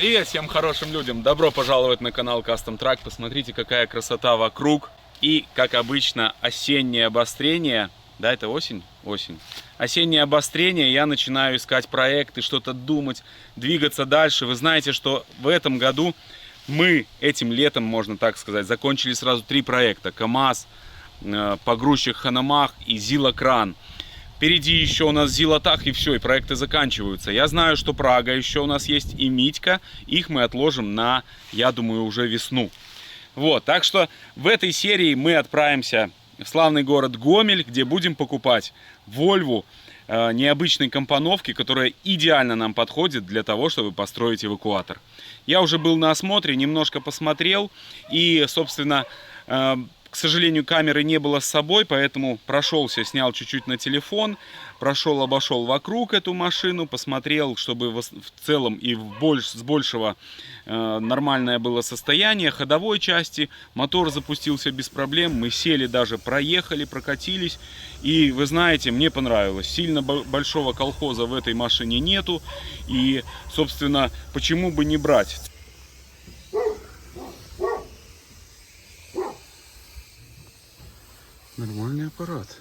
Привет всем хорошим людям! Добро пожаловать на канал Custom Truck. Посмотрите, какая красота вокруг. И, как обычно, осеннее обострение. Да, это осень? Осень. Осеннее обострение. Я начинаю искать проекты, что-то думать, двигаться дальше. Вы знаете, что в этом году мы этим летом, можно так сказать, закончили сразу 3 проекта. КАМАЗ, погрузчик Ханамах и Зилокран. Впереди еще у нас Зилотах, и все, и проекты заканчиваются. Я знаю, что Прага еще у нас есть, и Митька. Их мы отложим на, я думаю, уже весну. Вот, так что в этой серии мы отправимся в славный город Гомель, где будем покупать Volvo необычной компоновки, которая идеально нам подходит для того, чтобы построить эвакуатор. Я уже был на осмотре, немножко посмотрел, и, собственно, к сожалению, камеры не было с собой, поэтому прошелся, снял чуть-чуть на телефон, прошел, обошел вокруг эту машину, посмотрел, чтобы в целом и с большего нормальное было состояние ходовой части. Мотор запустился без проблем, мы сели, даже проехали, прокатились. И вы знаете, мне понравилось. Сильно большого колхоза в этой машине нету. И, собственно, почему бы не брать? Нормальный аппарат.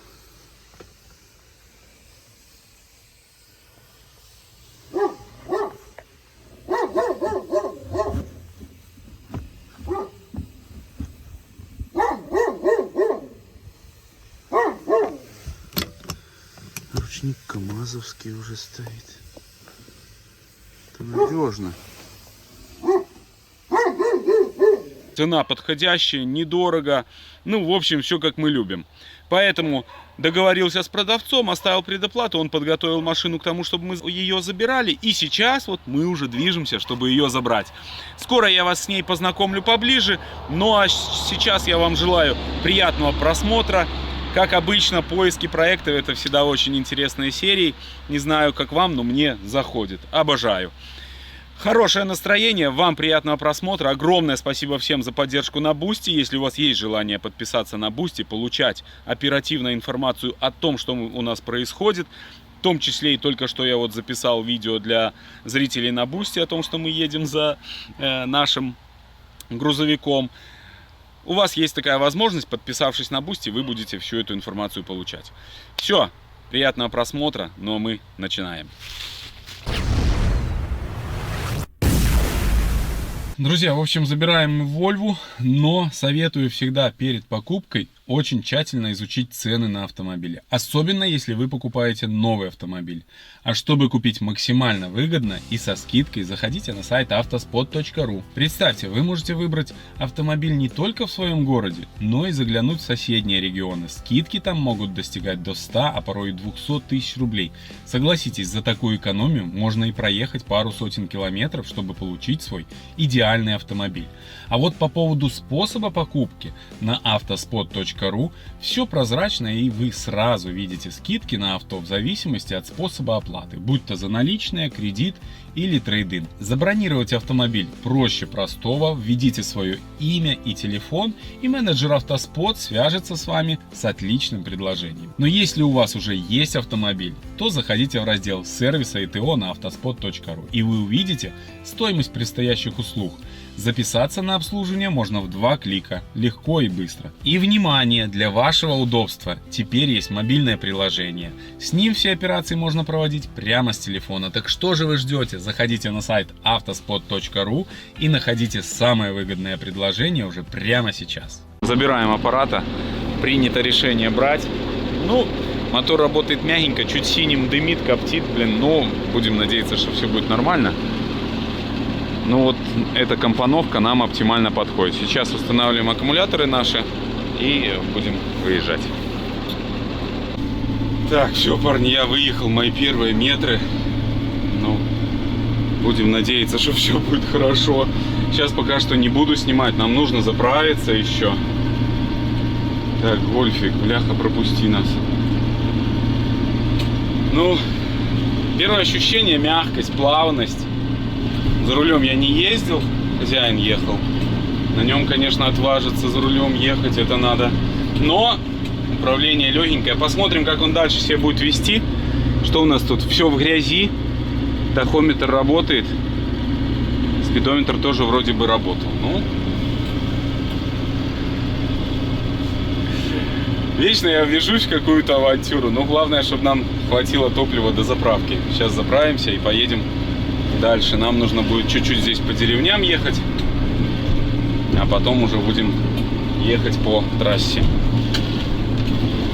Ручник КАМАЗовский уже стоит. Это надежно. Цена подходящая, недорого. Ну, в общем, все как мы любим. Поэтому договорился с продавцом, оставил предоплату, он подготовил машину к тому, чтобы мы ее забирали. И сейчас вот мы уже движемся, чтобы ее забрать. Скоро я вас с ней познакомлю поближе. Ну а сейчас я вам желаю приятного просмотра. Как обычно, поиски проектов — это всегда очень интересные серии. Не знаю, как вам, но мне заходит. Обожаю. Хорошее настроение, вам приятного просмотра. Огромное спасибо всем за поддержку на Бусти. Если у вас есть желание подписаться на Бусти, получать оперативную информацию о том, что у нас происходит, в том числе и только что я вот записал видео для зрителей на Бусти о том, что мы едем за нашим грузовиком. У вас есть такая возможность, подписавшись на Бусти, вы будете всю эту информацию получать. Все, приятного просмотра, но мы начинаем. Друзья, в общем, забираем Volvo, но советую всегда перед покупкой очень тщательно изучить цены на автомобили. Особенно, если вы покупаете новый автомобиль. А чтобы купить максимально выгодно и со скидкой, заходите на сайт autospot.ru. Представьте, вы можете выбрать автомобиль не только в своем городе, но и заглянуть в соседние регионы. Скидки там могут достигать до 100, а порой и 200 тысяч рублей. Согласитесь, за такую экономию можно и проехать пару сотен километров, чтобы получить свой идеальный автомобиль. А вот по поводу способа покупки на autospot.ru все прозрачно, и вы сразу видите скидки на авто в зависимости от способа оплаты, будь то за наличные, кредит или трейд-ин. Забронировать автомобиль проще простого. Введите свое имя и телефон, и менеджер Автоспот свяжется с вами с отличным предложением. Но если у вас уже есть автомобиль, то заходите в раздел сервиса и ТО на autospot.ru, и вы увидите стоимость предстоящих услуг. Записаться на обслуживание можно в 2 клика, легко и быстро. И внимание, для вашего удобства теперь есть мобильное приложение. С ним все операции можно проводить прямо с телефона. Так что же вы ждете? Заходите на сайт autospot.ru и находите самое выгодное предложение уже прямо сейчас. Забираем аппарата. Принято решение брать. Ну, мотор работает мягенько, чуть синим дымит, коптит, но будем надеяться, что все будет нормально. Ну вот эта компоновка нам оптимально подходит. Сейчас устанавливаем аккумуляторы наши и будем выезжать. Так, все, парни, я выехал, мои первые метры. Ну, будем надеяться, что все будет хорошо. Сейчас пока что не буду снимать, нам нужно заправиться еще. Так, Гольфик, бляха, пропусти нас. Ну, первое ощущение — мягкость, плавность. За рулем я не ездил, хозяин ехал. На нем, конечно, отважиться за рулем ехать, это надо. Но управление легенькое. Посмотрим, как он дальше себя будет вести. Что у нас тут? Все в грязи. Тахометр работает. Спидометр тоже вроде бы работал. Ну, вечно я ввяжусь в какую-то авантюру. Но главное, чтобы нам хватило топлива до заправки. Сейчас заправимся и поедем дальше. Нам нужно будет чуть-чуть здесь по деревням ехать. А потом уже будем ехать по трассе.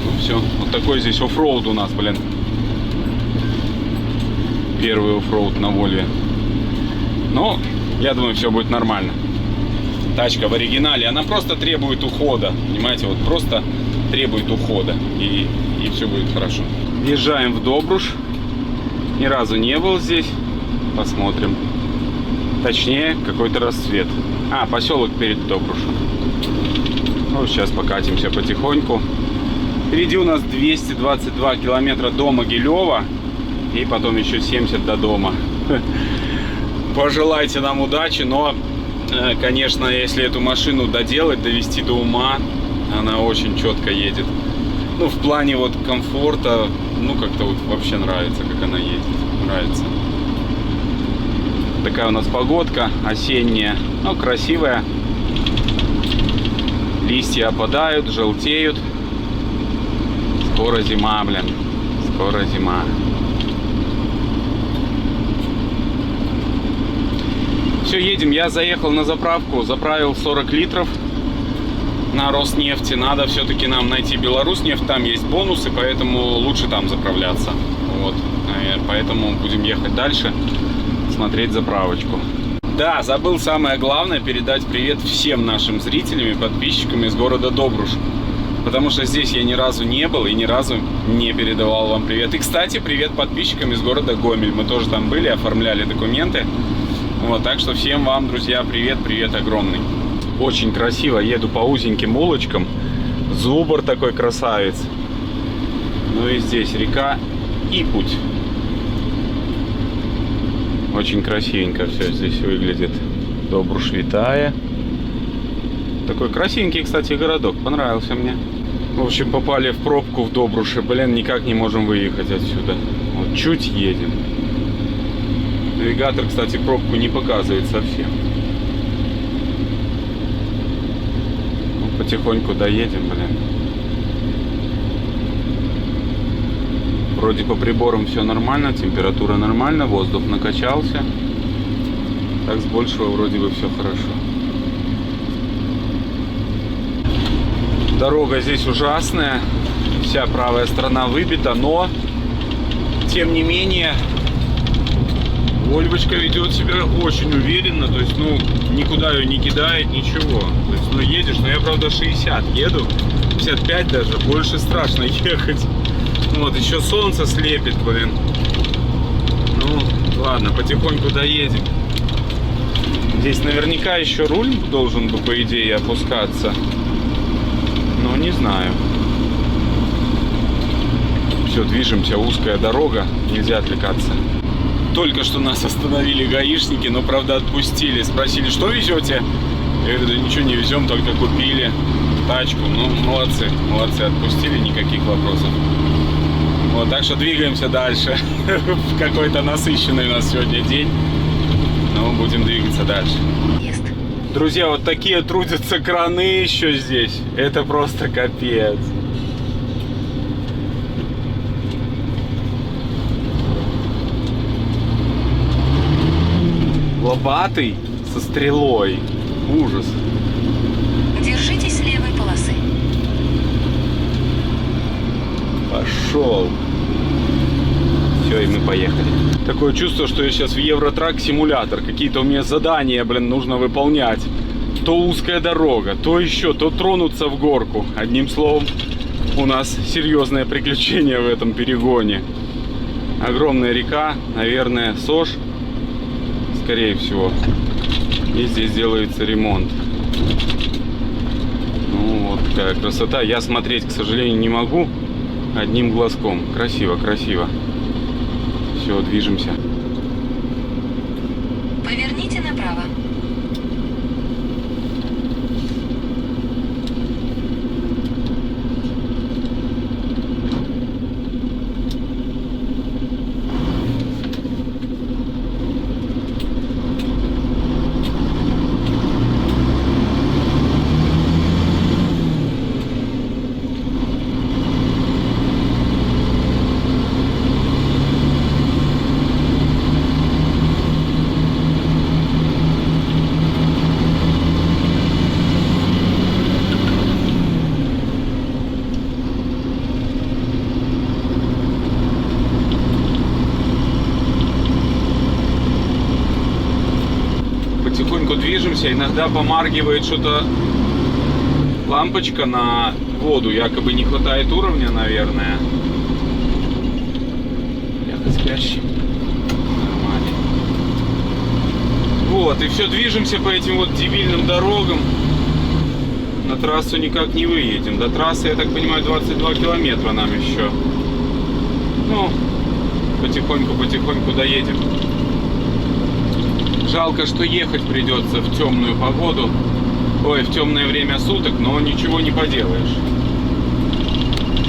Ну все, вот такой здесь оффроуд у нас, блин. Первый оффроуд на Вольве. Но я думаю, все будет нормально. Тачка в оригинале, она просто требует ухода. Понимаете, вот просто требует ухода. И все будет хорошо. Въезжаем в Добруш. Ни разу не был здесь. Посмотрим. Точнее, какой-то рассвет. А, поселок перед Добрушем. Ну, сейчас покатимся потихоньку. Впереди у нас 222 километра до Могилева. И потом еще 70 до дома. Пожелайте нам удачи, но, конечно, если эту машину доделать, довести до ума, она очень четко едет. Ну, в плане вот комфорта, ну, как-то вот вообще нравится, как она едет. Нравится. Такая у нас погодка осенняя, но красивая. Листья опадают, желтеют. Скоро зима, блин. Скоро зима. Все, едем. Я заехал на заправку, заправил 40 литров на Роснефти. Надо все-таки нам найти Беларуснефть, там есть бонусы, поэтому лучше там заправляться. Вот. Поэтому будем ехать дальше, смотреть заправочку. Да, забыл самое главное, передать привет всем нашим зрителям и подписчикам из города Добруш. Потому что здесь я ни разу не был и ни разу не передавал вам привет. И, кстати, привет подписчикам из города Гомель. Мы тоже там были, оформляли документы. Вот, так что всем вам, друзья, привет, привет огромный. Очень красиво, еду по узеньким улочкам. Зубр такой красавец. Ну и здесь река и путь. Очень красивенько все здесь выглядит. Добруш Витая. Такой красивенький, кстати, городок. Понравился мне. В общем, попали в пробку в Добруше. Блин, никак не можем выехать отсюда. Вот чуть едем. Навигатор, кстати, пробку не показывает совсем. Ну, потихоньку доедем, блин. Вроде по приборам все нормально, температура нормальная, воздух накачался. Так, с большего вроде бы все хорошо. Дорога здесь ужасная. Вся правая сторона выбита, но тем не менее Вольвочка ведет себя очень уверенно, то есть, ну, никуда ее не кидает, ничего. То есть, ну, едешь, но я, правда, 60 еду, 55 даже, больше страшно ехать. Вот, еще солнце слепит, блин. Ну, ладно, потихоньку доедем. Здесь наверняка еще руль должен бы, по идее, опускаться. Но не знаю. Все, движемся, узкая дорога, нельзя отвлекаться. Только что нас остановили гаишники, но, правда, отпустили. Спросили, что везете? Я говорю, да ничего не везем, только купили тачку. Ну, молодцы, молодцы, отпустили, никаких вопросов. Вот, так что двигаемся дальше. Какой-то насыщенный у нас сегодня день. Но будем двигаться дальше. Друзья, вот такие трудятся краны еще здесь. Это просто капец. Лобатый со стрелой. Ужас. Держитесь левой полосы. Пошел. Все, и мы поехали. Такое чувство, что я сейчас в Евротрак симулятор. Какие-то у меня задания, блин, нужно выполнять. То узкая дорога, то еще, то тронуться в горку. Одним словом, у нас серьезное приключение в этом перегоне. Огромная река, наверное, Сош. Скорее всего. И здесь делается ремонт. Ну, вот такая красота. Я смотреть, к сожалению, не могу. Одним глазком. Красиво, красиво. Все, движемся. Поверните направо. потихоньку движемся. Иногда помаргивает что-то лампочка на воду. Якобы не хватает уровня, наверное. Я спящий. Нормально. Вот, и все, движемся по этим вот дебильным дорогам. На трассу никак не выедем. До трассы, я так понимаю, 22 километра нам еще. Ну, потихоньку доедем. Жалко, что ехать придется в темную погоду. Ой, в темное время суток, но ничего не поделаешь.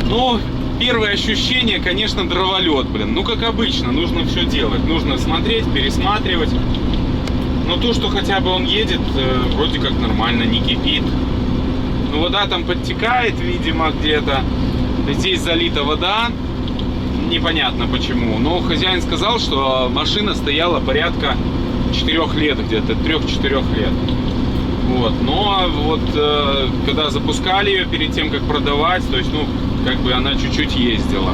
Ну, первое ощущение, конечно, дроволет, блин. Ну, как обычно, нужно все делать. Нужно смотреть, пересматривать. Но то, что хотя бы он едет, вроде как нормально, не кипит. Ну, вода там подтекает, видимо, где-то. Здесь залита вода. Непонятно почему. Но хозяин сказал, что машина стояла порядка 4 лет, где-то 3-4 лет. Вот. Но вот когда запускали ее перед тем, как продавать, то есть, ну, как бы она чуть-чуть ездила.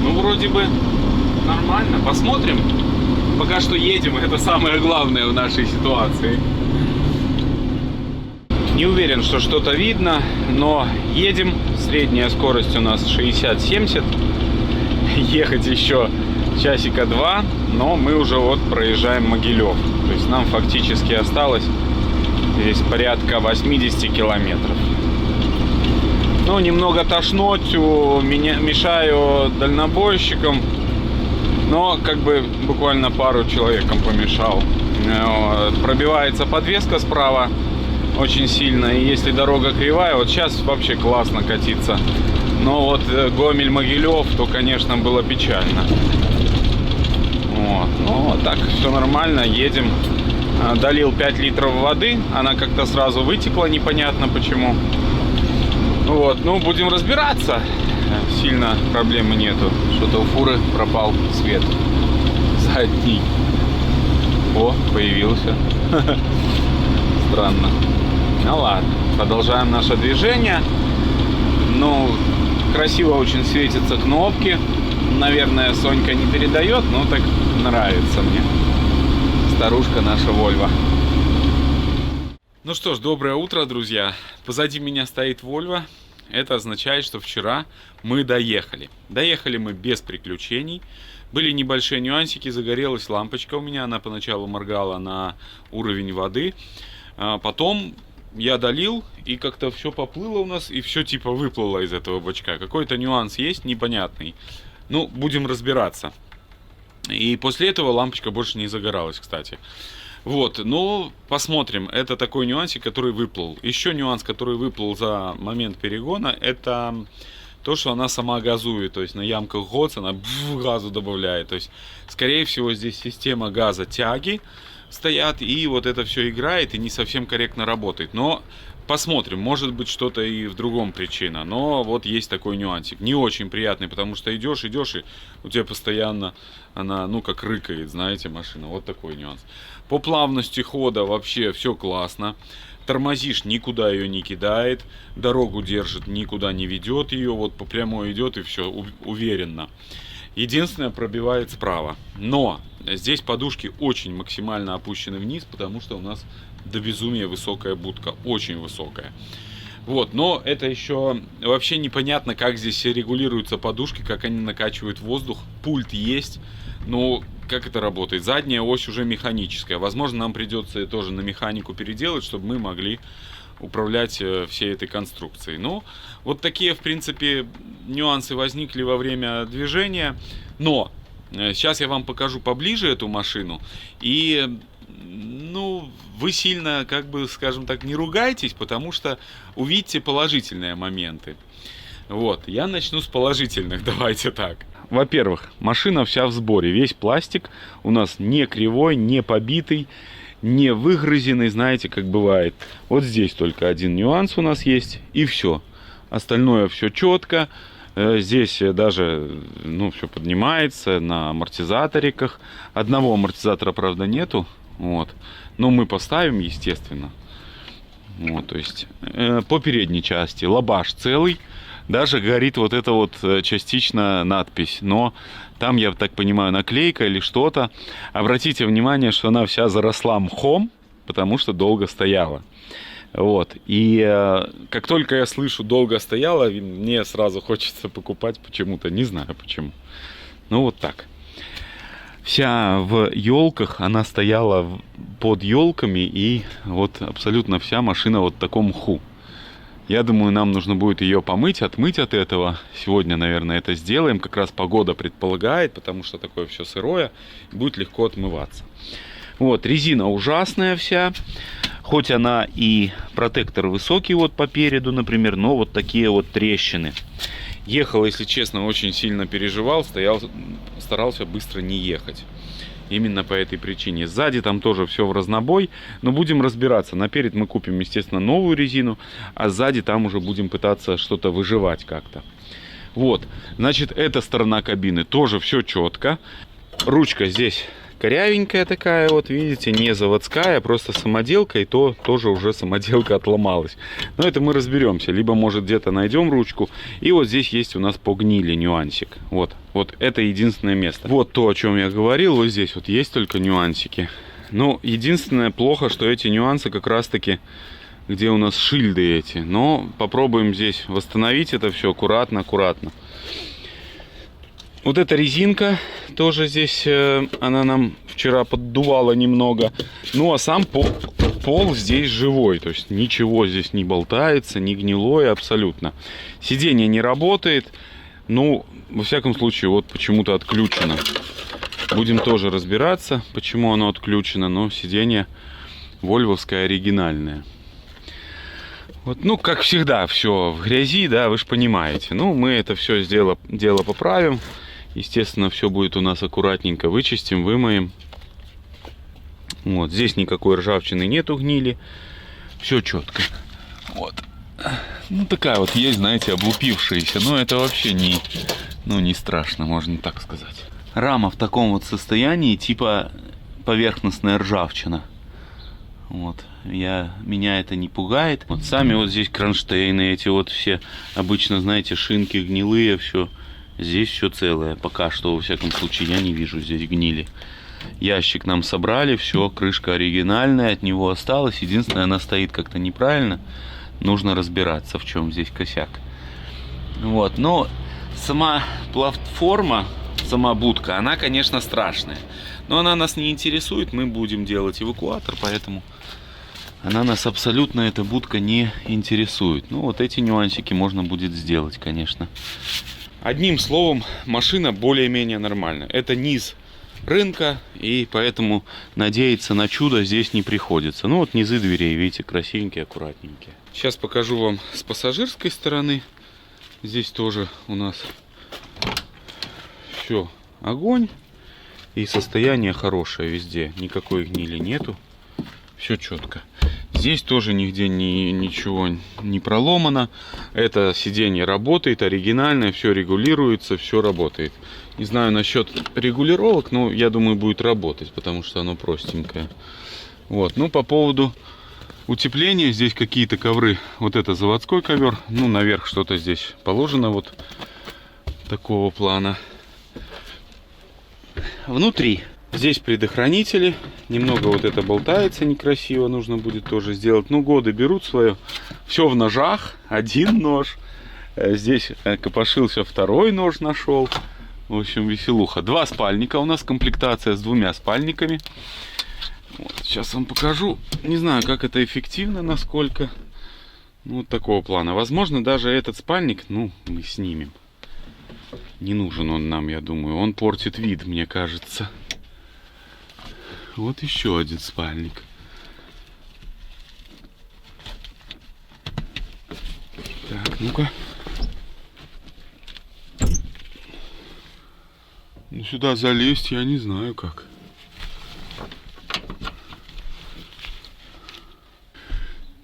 Ну, вроде бы нормально. Посмотрим. Пока что едем, это самое главное в нашей ситуации. Не уверен, что что-то видно, но едем. Средняя скорость у нас 60-70. Ехать еще часика 2, но мы уже вот проезжаем Могилев. То есть нам фактически осталось здесь порядка 80 километров. Ну, немного тошноть, мешаю дальнобойщикам, но как бы буквально пару человекам помешал. Пробивается подвеска справа очень сильно, и если дорога кривая, вот сейчас вообще классно катиться. Но вот Гомель-Могилев, то, конечно, было печально. Вот. Ну, так все нормально, едем. Долил 5 литров воды, она как-то сразу вытекла, непонятно почему. Вот, ну, будем разбираться. Сильно проблемы нету. Что-то у фуры пропал свет задний. О, появился. Странно. Ну ладно, продолжаем наше движение. Ну, красиво очень светятся кнопки. Наверное, Сонька не передает, но так нравится мне. Старушка наша Volvo. Ну что ж, доброе утро, друзья. Позади меня стоит Volvo. Это означает, что вчера мы доехали. Доехали мы без приключений. Были небольшие нюансики. Загорелась лампочка у меня. Она поначалу моргала на уровень воды. Потом я долил, и как-то все поплыло у нас, и все типа выплыло из этого бачка. Какой-то нюанс есть непонятный. Ну, будем разбираться. И после этого лампочка больше не загоралась, кстати. Вот, ну, посмотрим. Это такой нюансик, который выплыл. Еще нюанс, который выплыл за момент перегона, это то, что она сама газует. То есть на ямках ГОЦ она газу добавляет. То есть, скорее всего, здесь система газа тяги стоят, и вот это все играет и не совсем корректно работает. Но посмотрим, может быть что-то и в другом причина. Но вот есть такой нюансик. Не очень приятный, потому что идешь, и у тебя постоянно она, ну, как рыкает, знаете, машина. Вот такой нюанс. По плавности хода вообще все классно. Тормозишь, никуда ее не кидает. Дорогу держит, никуда не ведет ее. Вот по прямой идет, и все уверенно. Единственное, пробивает справа. Но здесь подушки очень максимально опущены вниз, потому что у нас до безумия высокая будка. Очень высокая. Вот, но это еще вообще непонятно, как здесь регулируются подушки, как они накачивают воздух. Пульт есть, но как это работает? Задняя ось уже механическая. Возможно, нам придется тоже на механику переделать, чтобы мы могли управлять всей этой конструкцией. Ну, вот такие, в принципе, нюансы возникли во время движения. Но сейчас я вам покажу поближе эту машину. И, ну, вы сильно, как бы, скажем так, не ругайтесь, потому что увидите положительные моменты. Вот, я начну с положительных, давайте так. Во-первых, машина вся в сборе. Весь пластик у нас не кривой, не побитый, не выгрызенный, знаете, как бывает. Вот здесь только один нюанс у нас есть, и все. Остальное все четко. Здесь даже, ну, все поднимается на амортизаториках. Одного амортизатора, правда, нету. Вот. Но мы поставим, естественно. Вот, то есть по передней части лабаш целый. Даже горит вот эта вот частично надпись. Но там, я так понимаю, наклейка или что-то. Обратите внимание, что она вся заросла мхом. потому что долго стояла. Вот. И как только я слышу «долго стояла», мне сразу хочется покупать почему-то. Не знаю почему. Ну вот так. Вся в елках, она стояла под елками, и вот абсолютно вся машина вот в таком мху. Я думаю, нам нужно будет ее помыть, отмыть от этого. Сегодня, наверное, это сделаем. Как раз погода предполагает, потому что такое все сырое, будет легко отмываться. Вот, резина ужасная вся. Хоть она и протектор высокий вот по переду, например, но вот такие вот трещины. Ехал, если честно, очень сильно переживал, старался быстро не ехать. Именно по этой причине. Сзади там тоже все в разнобой, но будем разбираться. Наперед мы купим, естественно, новую резину, а сзади там уже будем пытаться что-то выживать как-то. Вот, значит, эта сторона кабины тоже все четко. Ручка здесь корявенькая такая, вот видите, не заводская, просто самоделка, и то тоже уже самоделка отломалась. Но это мы разберемся, либо может где-то найдем ручку. И вот здесь есть у нас по гнили нюансик. Вот это единственное место. Вот то, о чем я говорил, вот здесь вот есть только нюансики. Но единственное плохо, что эти нюансы как раз таки, где у нас шильды эти. Но попробуем здесь восстановить это все аккуратно. Вот эта резинка тоже здесь, она нам вчера поддувала немного. Ну а сам пол здесь живой, то есть ничего здесь не болтается, не гнилое абсолютно. Сиденье не работает, ну во всяком случае вот почему-то отключено. Будем тоже разбираться, почему оно отключено, но сиденье вольвовское оригинальное. Вот, ну как всегда все в грязи, да, вы же понимаете. Ну мы это все дело поправим. Естественно, все будет у нас аккуратненько. Вычистим, вымоем. Вот, здесь никакой ржавчины нету, гнили. Все четко. Вот. Ну, такая вот есть, знаете, облупившаяся. Но это вообще не страшно, можно так сказать. Рама в таком вот состоянии, типа поверхностная ржавчина. Вот. Меня это не пугает. Вот сами вот здесь кронштейны эти вот все. Обычно, знаете, шинки гнилые, все. Здесь все целое. Пока что, во всяком случае, я не вижу здесь гнили. Ящик нам собрали, все, крышка оригинальная, от него осталось. Единственное, она стоит как-то неправильно. Нужно разбираться, в чем здесь косяк. Вот, но сама платформа, сама будка, она, конечно, страшная. Но она нас не интересует, мы будем делать эвакуатор, поэтому она нас абсолютно, эта будка, не интересует. Ну, вот эти нюансики можно будет сделать, конечно. Одним словом, машина более-менее нормальная. Это низ рынка, и поэтому надеяться на чудо здесь не приходится. Ну вот низы дверей, видите, красивенькие, аккуратненькие. Сейчас покажу вам с пассажирской стороны. Здесь тоже у нас все огонь. И состояние хорошее везде. Никакой гнили нету. Все четко. Здесь тоже нигде ничего не проломано. Это сиденье работает, оригинальное, все регулируется, все работает. Не знаю насчет регулировок, но я думаю, будет работать, потому что оно простенькое. Вот. Ну, по поводу утепления, здесь какие-то ковры. Вот это заводской ковер. Ну, наверх что-то здесь положено вот такого плана. Внутри. Здесь предохранители. Немного вот это болтается некрасиво. Нужно будет тоже сделать. Ну, годы берут свое. Все в ножах. Один нож. Здесь копошился, второй нож нашел. В общем, веселуха. 2 спальника. У нас комплектация с 2 спальниками. Вот, сейчас вам покажу. Не знаю, как это эффективно, насколько. Ну, вот такого плана. Возможно, даже этот спальник, ну, мы снимем. Не нужен он нам, я думаю. Он портит вид, мне кажется. Вот еще один спальник. Так, ну-ка. Ну, сюда залезть я не знаю как.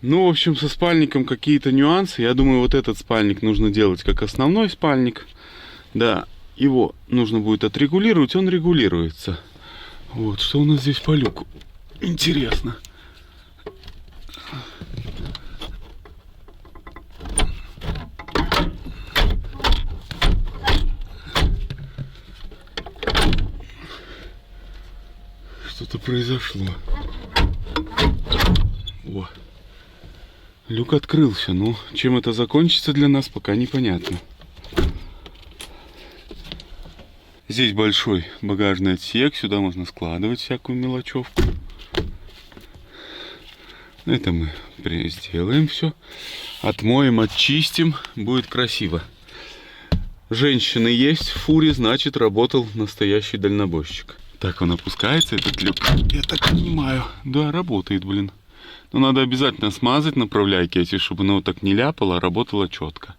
Ну, в общем, со спальником какие-то нюансы. Я думаю, вот этот спальник нужно делать как основной спальник. Да, его нужно будет отрегулировать, он регулируется. Вот, что у нас здесь по люку? Интересно. Что-то произошло. О, люк открылся. Ну, чем это закончится для нас, пока непонятно. Здесь большой багажный отсек. Сюда можно складывать всякую мелочевку. Это мы сделаем все. Отмоем, очистим. Будет красиво. Женщины есть в фуре, значит, работал настоящий дальнобойщик. Так он опускается, этот люк. Я так понимаю. Да, работает, блин. Но надо обязательно смазать направляйки эти, чтобы оно так не ляпало, а работало четко.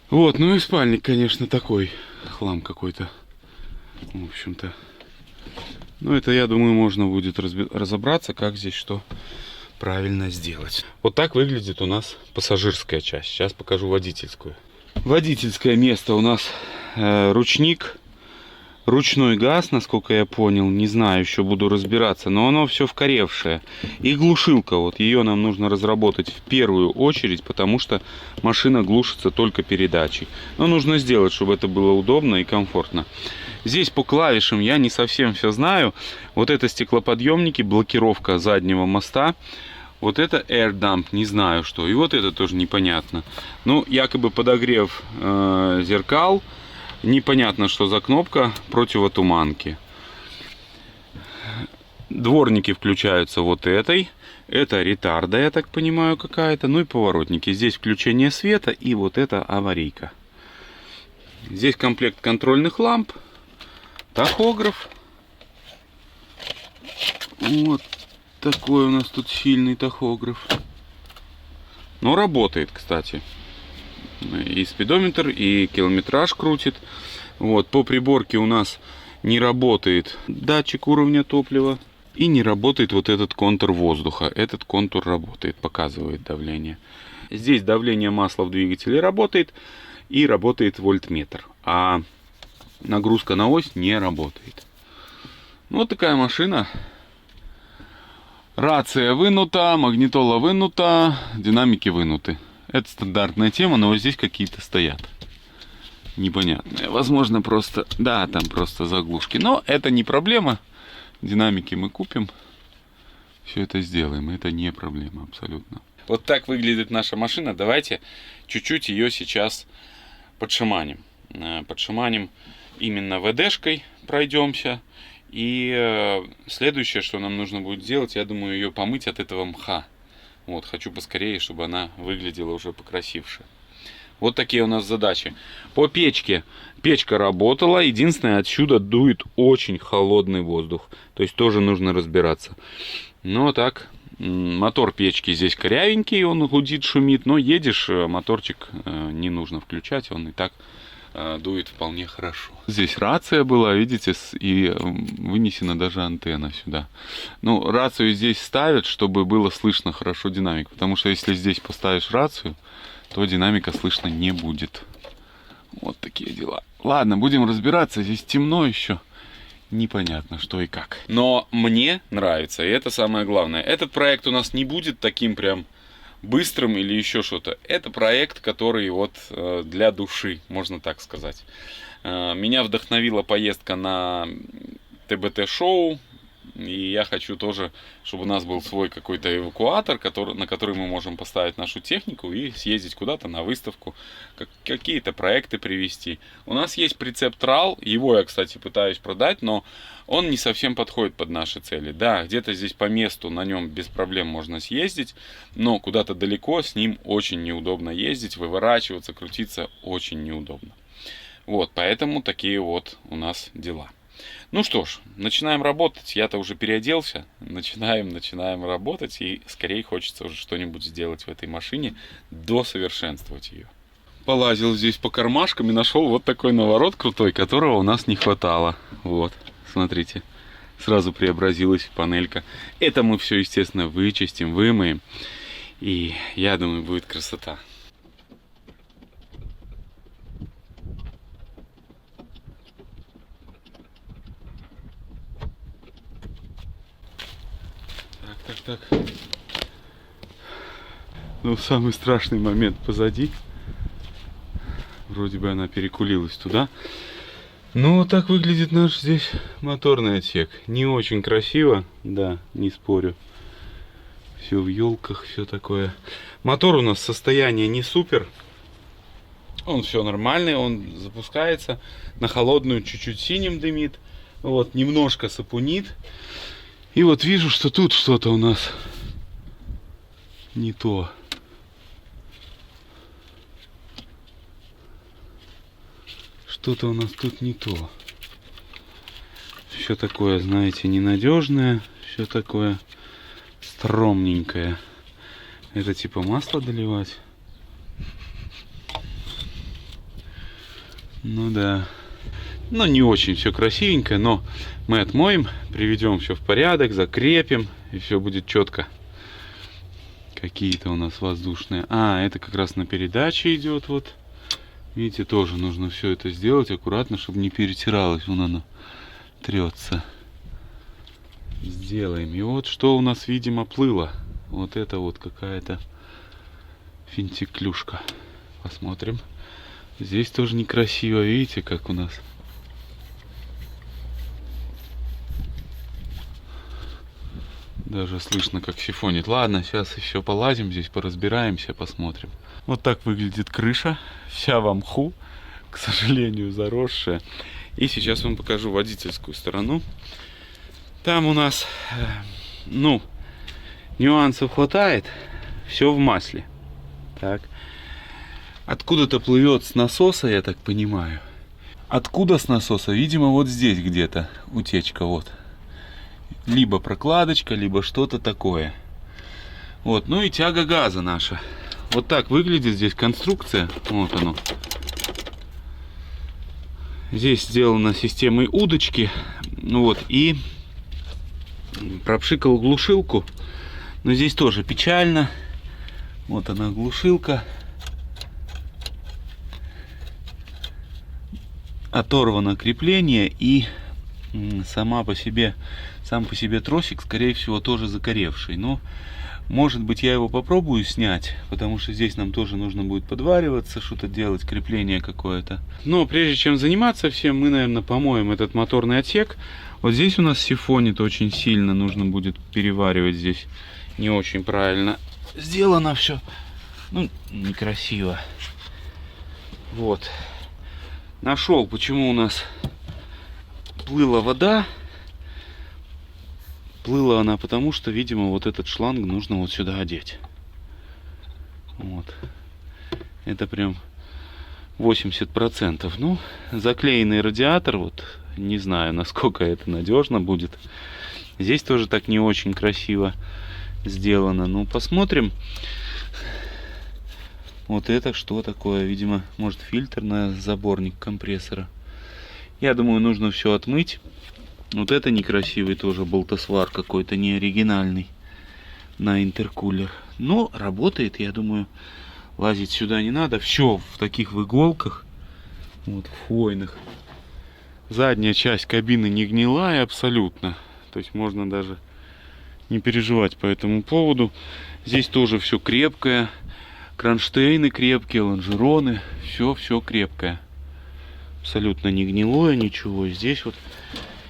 Вот, ну и спальник, конечно, такой. Хлам какой-то. В общем-то. Ну, это, я думаю, можно будет разобраться, как здесь что правильно сделать. Вот так выглядит у нас пассажирская часть. Сейчас покажу водительскую. Водительское место у нас ручник. Ручной газ, насколько я понял, не знаю, еще буду разбираться, но оно все вкоревшее. И глушилка, вот ее нам нужно разработать в первую очередь, потому что машина глушится только передачей. Но нужно сделать, чтобы это было удобно и комфортно. Здесь по клавишам я не совсем все знаю. Вот это стеклоподъемники, блокировка заднего моста. Вот это air dump, не знаю что. И вот это тоже непонятно. Ну, якобы подогрев зеркал. Непонятно, что за кнопка противотуманки. Дворники включаются вот этой. Это ретарда, я так понимаю, какая-то. Ну и поворотники. Здесь включение света и вот это аварийка. Здесь комплект контрольных ламп. Тахограф. Вот такой у нас тут сильный тахограф. Но работает, кстати. И спидометр, и километраж крутит. Вот, по приборке у нас не работает датчик уровня топлива. И не работает вот этот контур воздуха. Этот контур работает, показывает давление. Здесь давление масла в двигателе работает. И работает вольтметр. А нагрузка на ось не работает. Ну, вот такая машина. Рация вынута, магнитола вынута, динамики вынуты. Это стандартная тема, но вот здесь какие-то стоят. Непонятные. Возможно, просто... Да, там просто заглушки. Но это не проблема. Динамики мы купим. Все это сделаем. Это не проблема абсолютно. Вот так выглядит наша машина. Давайте чуть-чуть ее сейчас подшаманим. Подшаманим именно ВДшкой пройдемся. И следующее, что нам нужно будет сделать, я думаю, ее помыть от этого мха. Вот, хочу поскорее, чтобы она выглядела уже покрасивше. Вот такие у нас задачи. По печке. Печка работала. Единственное, отсюда дует очень холодный воздух. То есть тоже нужно разбираться. Но так, мотор печки здесь корявенький, он гудит, шумит. Но едешь, моторчик не нужно включать, он и так дует вполне хорошо. Здесь рация была, видите, и вынесена даже антенна сюда. Ну, рацию здесь ставят, чтобы было слышно хорошо динамик. Потому что если здесь поставишь рацию, то динамика слышно не будет. Вот такие дела. Ладно, будем разбираться. Здесь темно еще. Непонятно, что и как. Но мне нравится, и это самое главное. Этот проект у нас не будет таким прям быстрым или еще что-то. Это проект, который вот для души, можно так сказать. Меня вдохновила поездка на ТБТ-шоу. И я хочу тоже, чтобы у нас был свой какой-то эвакуатор, на который мы можем поставить нашу технику и съездить куда-то на выставку, какие-то проекты привезти. У нас есть прицеп трал, его я, кстати, пытаюсь продать, но он не совсем подходит под наши цели. Да, где-то здесь по месту на нем без проблем можно съездить, но куда-то далеко с ним очень неудобно ездить, выворачиваться, крутиться очень неудобно. Вот, поэтому такие вот у нас дела. Ну что ж, начинаем работать. Я-то уже переоделся. Начинаем работать. И скорее хочется уже что-нибудь сделать в этой машине, досовершенствовать ее. Полазил здесь по кармашкам и нашел вот такой наворот крутой, которого у нас не хватало. Вот, смотрите. Сразу преобразилась панелька. Это мы все, естественно, вычистим, вымоем. И я думаю, будет красота. Так. Ну, самый страшный момент позади. Вроде бы она перекулилась туда. Ну, вот так выглядит наш здесь моторный отсек. Не очень красиво, да, не спорю. Все в елках, все такое. Мотор у нас состояние не супер. Он все нормальный, он запускается. На холодную чуть-чуть синим дымит. Вот, немножко сапунит. И вот вижу, что тут что-то у нас не то. Что-то у нас тут не то. Все такое, знаете, ненадежное. Все такое стромненькое. Это типа масло доливать? Ну да. Ну не очень все красивенько, но мы отмоем, приведем все в порядок, закрепим, и все будет четко. Какие-то у нас воздушные. А, это как раз на передаче идет вот. Видите, тоже нужно все это сделать аккуратно, чтобы не перетиралось. Вон оно трется. Сделаем. И вот что у нас, видимо, плыло. Вот это вот какая-то финтиклюшка. Посмотрим. Здесь тоже некрасиво. Видите, как у нас. Даже слышно, как сифонит. Ладно, сейчас еще полазим здесь, поразбираемся, посмотрим. Вот так выглядит крыша. Вся в мху, к сожалению, заросшая. И сейчас вам покажу водительскую сторону. Там у нас, ну, нюансов хватает. Все в масле. Так. Откуда-то плывет с насоса, я так понимаю. Откуда с насоса? Видимо, вот здесь где-то утечка, вот. Либо прокладочка, либо что-то такое. Вот, ну и тяга газа наша. Вот так выглядит здесь конструкция. Вот оно. Здесь сделана системой удочки. Ну вот, и пропшикал глушилку. Но здесь тоже печально. Вот она, глушилка. Оторвано крепление, и сам по себе тросик, скорее всего, тоже закоревший. Но может быть, я его попробую снять, потому что здесь нам тоже нужно будет подвариваться, что-то делать, крепление какое-то. Но прежде чем заниматься всем, мы, наверное, помоем этот моторный отсек. Вот здесь у нас сифонит очень сильно, нужно будет переваривать здесь. Не очень правильно сделано все. Ну, некрасиво. Вот. Нашел, почему у нас плыла вода. Плыла она потому, что, видимо, вот этот шланг нужно вот сюда одеть. Вот. Это прям 80%. Ну, заклеенный радиатор, вот, не знаю, насколько это надежно будет. Здесь тоже так не очень красиво сделано. Ну, посмотрим. Вот это что такое? Видимо, может, фильтр на заборник компрессора. Я думаю, нужно все отмыть. Вот это некрасивый тоже болтосвар какой-то, не оригинальный на интеркулер. Но работает, я думаю, лазить сюда не надо. Все в таких в иголках, вот в хвойных. Задняя часть кабины не гнилая абсолютно. То есть можно даже не переживать по этому поводу. Здесь тоже все крепкое. Кронштейны крепкие, лонжероны. Все крепкое. Абсолютно не гнилое ничего. Здесь вот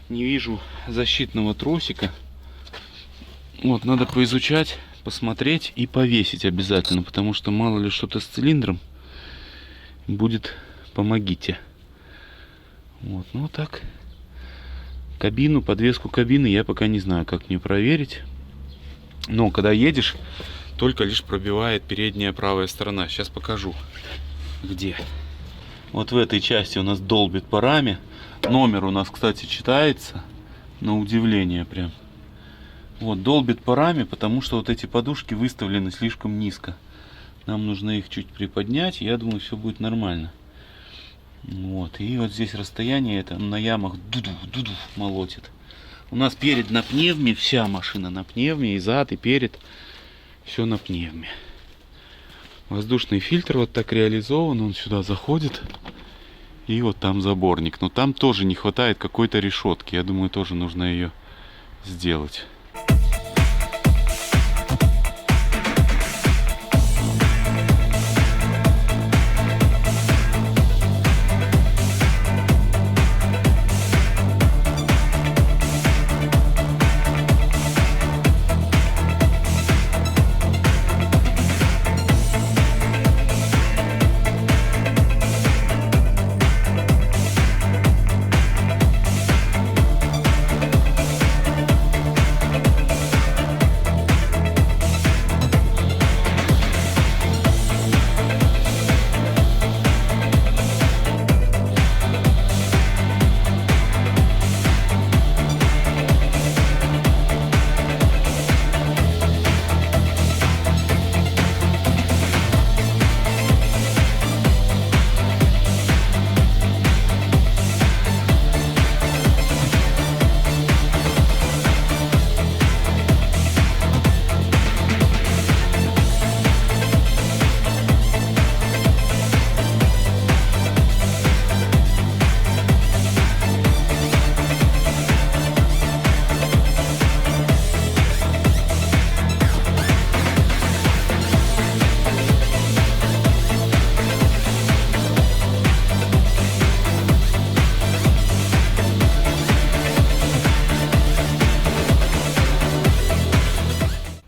не вижу защитного тросика. Вот, надо поизучать, посмотреть и повесить обязательно, потому что мало ли что-то с цилиндром будет, помогите. Вот, ну так. Кабину, подвеску кабины я пока не знаю, как мне проверить. Но когда едешь, только лишь пробивает передняя правая сторона. Сейчас покажу, где. Вот в этой части у нас долбит по раме. Номер у нас, кстати, читается. На удивление прям. Вот, долбит по раме, потому что вот эти подушки выставлены слишком низко. Нам нужно их чуть приподнять. Я думаю, все будет нормально. Вот, и вот здесь расстояние, это на ямах дуду молотит. У нас перед на пневме, вся машина на пневме, и зад, и перед. Все на пневме. Воздушный фильтр вот так реализован, он сюда заходит. И вот там заборник. Но там тоже не хватает какой-то решетки. Я думаю, тоже нужно ее сделать.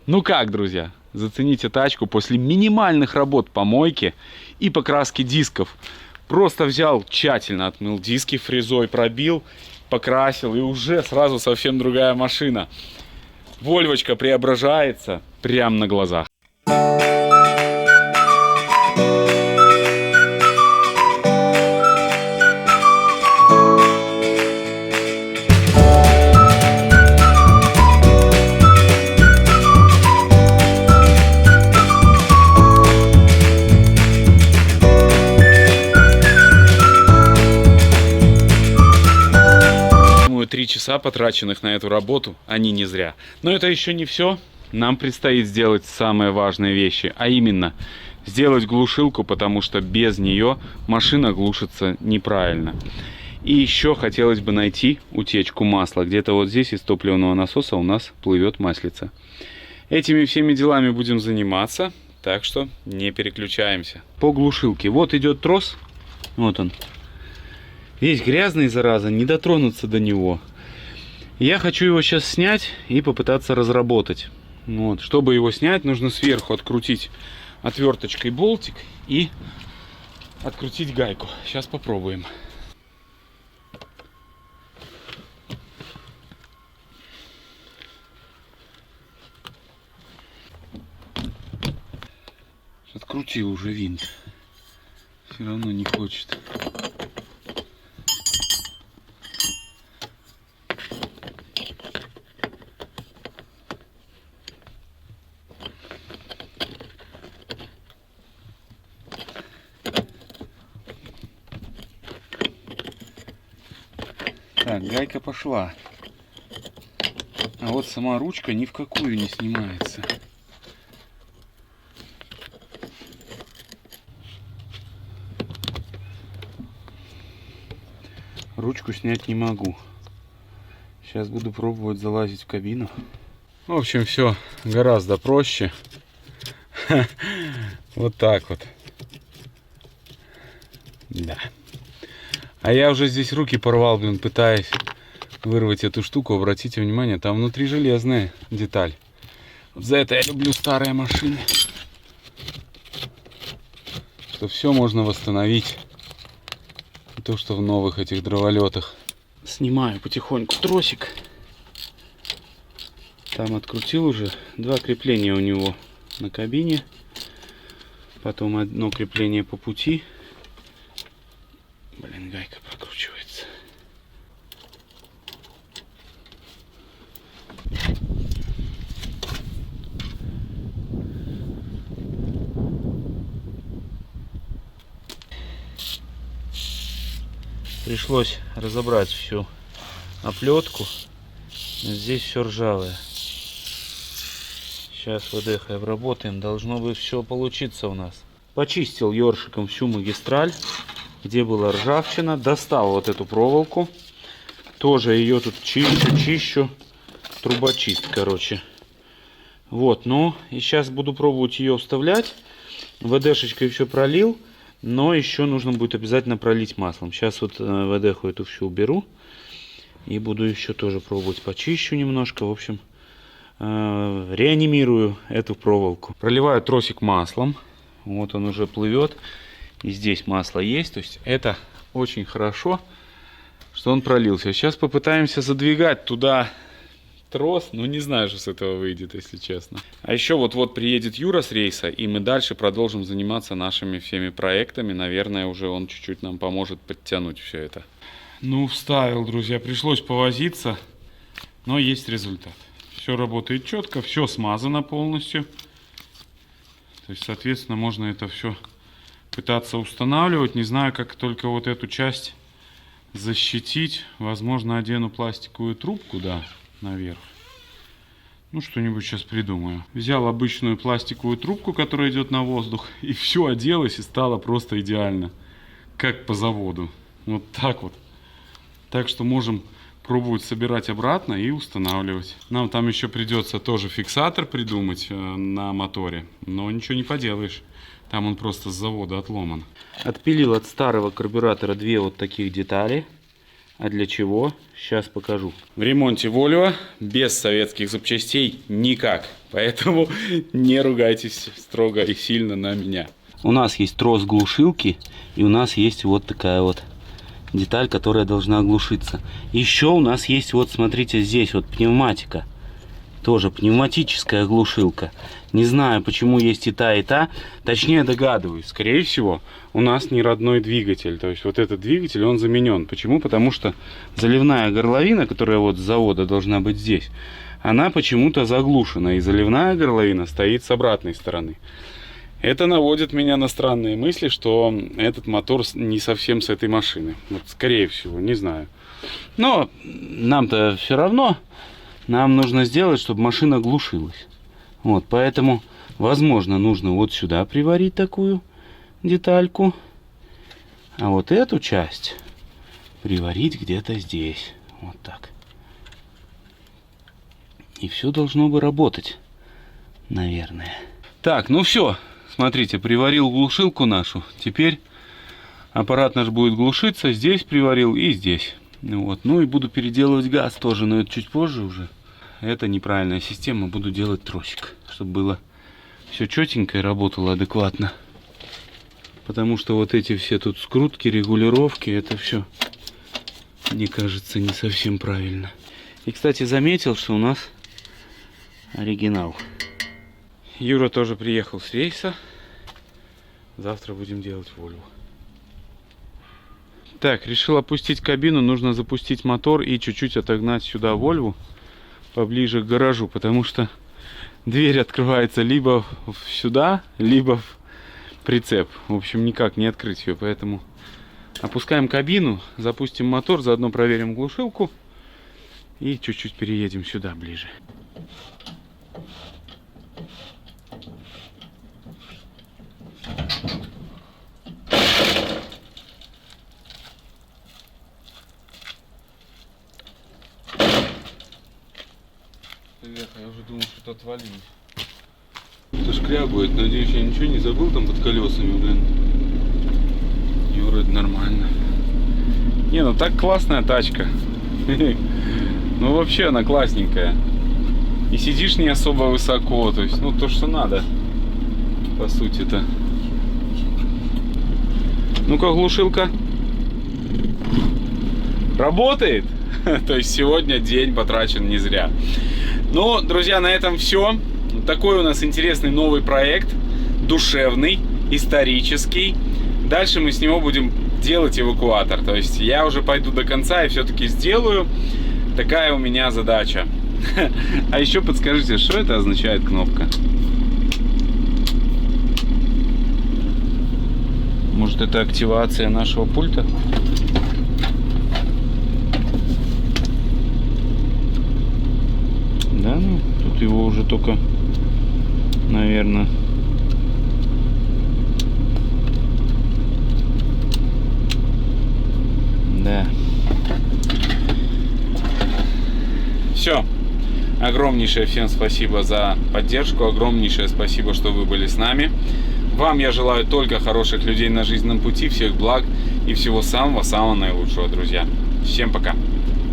Ну как, друзья, зацените тачку после минимальных работ по мойке и покраске дисков. Просто взял, тщательно отмыл диски, фрезой пробил, покрасил, и уже сразу совсем другая машина. Вольвочка преображается прямо на глазах. Думаю, 3 часа, потраченных на эту работу, они не зря. Но это еще не все. Нам предстоит сделать самые важные вещи, а именно сделать глушилку, потому что без нее машина глушится неправильно. И еще хотелось бы найти утечку масла. Где-то вот здесь из топливного насоса у нас плывет маслица. Этими всеми делами будем заниматься, так что не переключаемся. По глушилке. Вот идет трос. Вот он. Весь грязный, зараза, не дотронуться до него. Я хочу его сейчас снять и попытаться разработать. Вот. Чтобы его снять, нужно сверху открутить отверточкой болтик и открутить гайку. Сейчас попробуем. Открутил уже винт. Все равно не хочет. Так, гайка пошла. А вот сама ручка ни в какую не снимается. Ручку снять не могу. Сейчас буду пробовать залазить в кабину. В общем, все гораздо проще. Вот так вот. Да. А я уже здесь руки порвал, блин, пытаясь вырвать эту штуку. Обратите внимание, там внутри железная деталь. Вот за это я люблю старые машины. Что все можно восстановить. То, что в новых этих дроволетах. Снимаю потихоньку тросик. Там открутил уже 2 крепления у него на кабине. Потом одно крепление по пути. Блин, гайка прокручивается. Пришлось разобрать всю оплетку. Здесь все ржавое. Сейчас ВДХ обработаем. Должно быть все получиться у нас. Почистил ёршиком всю магистраль, где была ржавчина. Достал вот эту проволоку. Тоже ее тут чищу. Трубочист, короче. Вот, ну и сейчас буду пробовать ее вставлять. ВДшечкой все пролил. Но еще нужно будет обязательно пролить маслом. Сейчас вот ВДху эту всю уберу. И буду еще тоже пробовать. Почищу немножко. В общем, реанимирую эту проволоку. Проливаю тросик маслом. Вот он уже плывет. И здесь масло есть. То есть это очень хорошо, что он пролился. Сейчас попытаемся задвигать туда трос. Ну не знаю, что с этого выйдет, если честно. А еще вот-вот приедет Юра с рейса. И мы дальше продолжим заниматься нашими всеми проектами. Наверное, уже он чуть-чуть нам поможет подтянуть все это. Ну, вставил, друзья. Пришлось повозиться. Но есть результат. Все работает четко. Все смазано полностью. То есть, соответственно, можно это все пытаться устанавливать. Не знаю, как только вот эту часть защитить. Возможно, одену пластиковую трубку, да, наверх. Ну, что-нибудь сейчас придумаю. Взял обычную пластиковую трубку, которая идет на воздух. И все оделось и стало просто идеально. Как по заводу. Вот так вот. Так что можем пробовать собирать обратно и устанавливать. Нам там еще придется тоже фиксатор придумать на моторе. Но ничего не поделаешь. Там он просто с завода отломан. Отпилил от старого карбюратора 2 вот таких детали. А для чего? Сейчас покажу. В ремонте Volvo без советских запчастей никак. Поэтому не ругайтесь строго и сильно на меня. У нас есть трос глушилки, и у нас есть вот такая вот деталь, которая должна глушиться. Еще у нас есть, вот смотрите, здесь вот пневматика. Тоже пневматическая глушилка. Не знаю, почему есть и та. Точнее, догадываюсь. Скорее всего, у нас не родной двигатель. То есть вот этот двигатель, он заменен. Почему? Потому что заливная горловина, которая вот с завода должна быть здесь, она почему-то заглушена. И заливная горловина стоит с обратной стороны. Это наводит меня на странные мысли, что этот мотор не совсем с этой машины. Вот, скорее всего, не знаю. Но нам-то все равно. Нам нужно сделать, чтобы машина глушилась. Вот, поэтому, возможно, нужно вот сюда приварить такую детальку. А вот эту часть приварить где-то здесь. Вот так. И все должно бы работать. Наверное. Так, ну все. Смотрите, приварил глушилку нашу. Теперь аппарат наш будет глушиться. Здесь приварил и здесь. Вот. Ну и буду переделывать газ тоже, но это чуть позже уже. Это неправильная система. Буду делать тросик, чтобы было все четенько и работало адекватно. Потому что вот эти все тут скрутки, регулировки, это все, мне кажется, не совсем правильно. И, кстати, заметил, что у нас оригинал. Юра тоже приехал с рейса. Завтра будем делать Volvo. Так, решил опустить кабину. Нужно запустить мотор и чуть-чуть отогнать сюда Volvo поближе к гаражу, потому что дверь открывается либо сюда, либо в прицеп. В общем, никак не открыть ее, поэтому опускаем кабину, запустим мотор, заодно проверим глушилку и чуть-чуть переедем сюда ближе. Я уже думал, что-то отвалилось. Это шкрябает, надеюсь, я ничего не забыл там под колесами, блин. И вроде нормально. Не, ну так классная тачка. Ну вообще она классненькая. И сидишь не особо высоко, то есть, ну то, что надо, по сути-то. Ну-ка, глушилка. Работает? То есть сегодня день потрачен не зря. Ну, друзья, на этом все. Такой у нас интересный новый проект. Душевный, исторический. Дальше мы с него будем делать эвакуатор. То есть я уже пойду до конца и все-таки сделаю. Такая у меня задача. А еще подскажите, что это означает кнопка? Может, это активация нашего пульта? Да, ну, тут его уже только, наверное, да. Все. Огромнейшее всем спасибо за поддержку. Огромнейшее спасибо, что вы были с нами. Вам я желаю только хороших людей на жизненном пути, всех благ и всего самого-самого наилучшего, друзья. Всем пока.